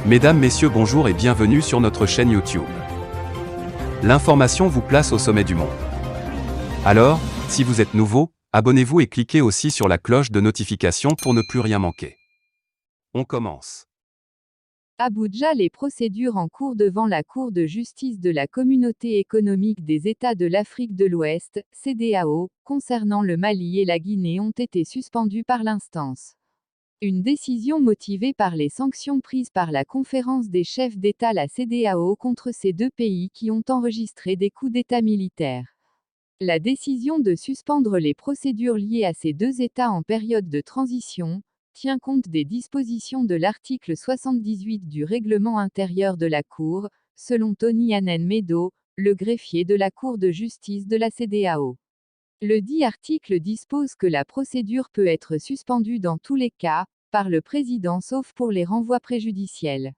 Mesdames, Messieurs, bonjour et bienvenue sur notre chaîne YouTube. L'information vous place au sommet du monde. Alors, si vous êtes nouveau, abonnez-vous et cliquez aussi sur la cloche de notification pour ne plus rien manquer. On commence. Abuja. Les procédures en cours devant la Cour de justice de la Communauté économique des États de l'Afrique de l'Ouest, CEDEAO, concernant le Mali et la Guinée ont été suspendues par l'instance. Une décision motivée par les sanctions prises par la conférence des chefs d'État la CEDEAO contre ces deux pays qui ont enregistré des coups d'État militaires. La décision de suspendre les procédures liées à ces deux États en période de transition tient compte des dispositions de l'article 78 du règlement intérieur de la Cour, selon Tony Anen Medo, le greffier de la Cour de justice de la CEDEAO. Le dit article dispose que la procédure peut être suspendue dans tous les cas, par le président sauf pour les renvois préjudiciels.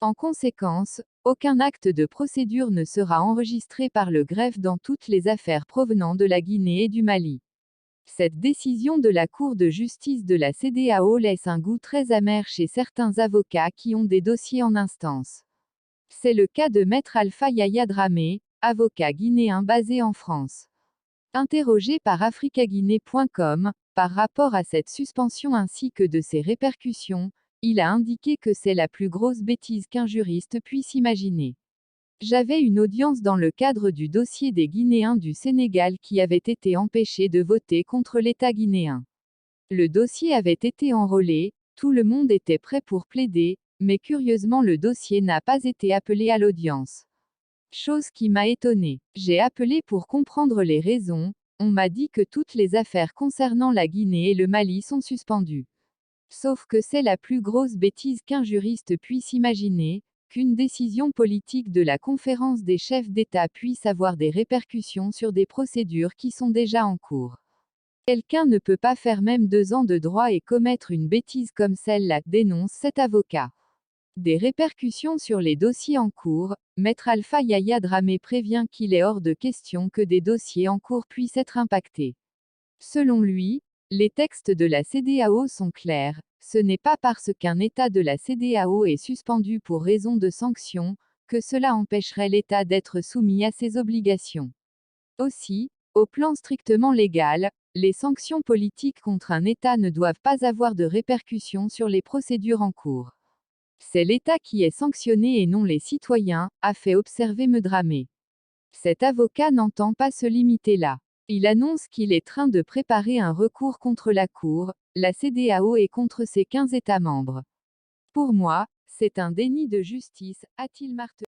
En conséquence, aucun acte de procédure ne sera enregistré par le greffe dans toutes les affaires provenant de la Guinée et du Mali. Cette décision de la Cour de justice de la CEDEAO laisse un goût très amer chez certains avocats qui ont des dossiers en instance. C'est le cas de Maître Alpha Yaya Dramé, avocat guinéen basé en France. Interrogé par africaguinée.com, par rapport à cette suspension ainsi que de ses répercussions, il a indiqué que c'est la plus grosse bêtise qu'un juriste puisse imaginer. J'avais une audience dans le cadre du dossier des Guinéens du Sénégal qui avaient été empêchés de voter contre l'État guinéen. Le dossier avait été enrôlé, tout le monde était prêt pour plaider, mais curieusement le dossier n'a pas été appelé à l'audience. Chose qui m'a étonné. J'ai appelé pour comprendre les raisons, on m'a dit que toutes les affaires concernant la Guinée et le Mali sont suspendues. Sauf que c'est la plus grosse bêtise qu'un juriste puisse imaginer, qu'une décision politique de la conférence des chefs d'État puisse avoir des répercussions sur des procédures qui sont déjà en cours. Quelqu'un ne peut pas faire même 2 ans de droit et commettre une bêtise comme celle-là, dénonce cet avocat. Des répercussions sur les dossiers en cours, Maître Alpha Yaya Dramé prévient qu'il est hors de question que des dossiers en cours puissent être impactés. Selon lui, les textes de la CEDEAO sont clairs, ce n'est pas parce qu'un État de la CEDEAO est suspendu pour raison de sanctions, que cela empêcherait l'État d'être soumis à ses obligations. Aussi, au plan strictement légal, les sanctions politiques contre un État ne doivent pas avoir de répercussions sur les procédures en cours. C'est l'État qui est sanctionné et non les citoyens, a fait observer Dramé. Cet avocat n'entend pas se limiter là. Il annonce qu'il est train de préparer un recours contre la Cour, la CEDEAO et contre ses 15 États membres. Pour moi, c'est un déni de justice, a-t-il martelé.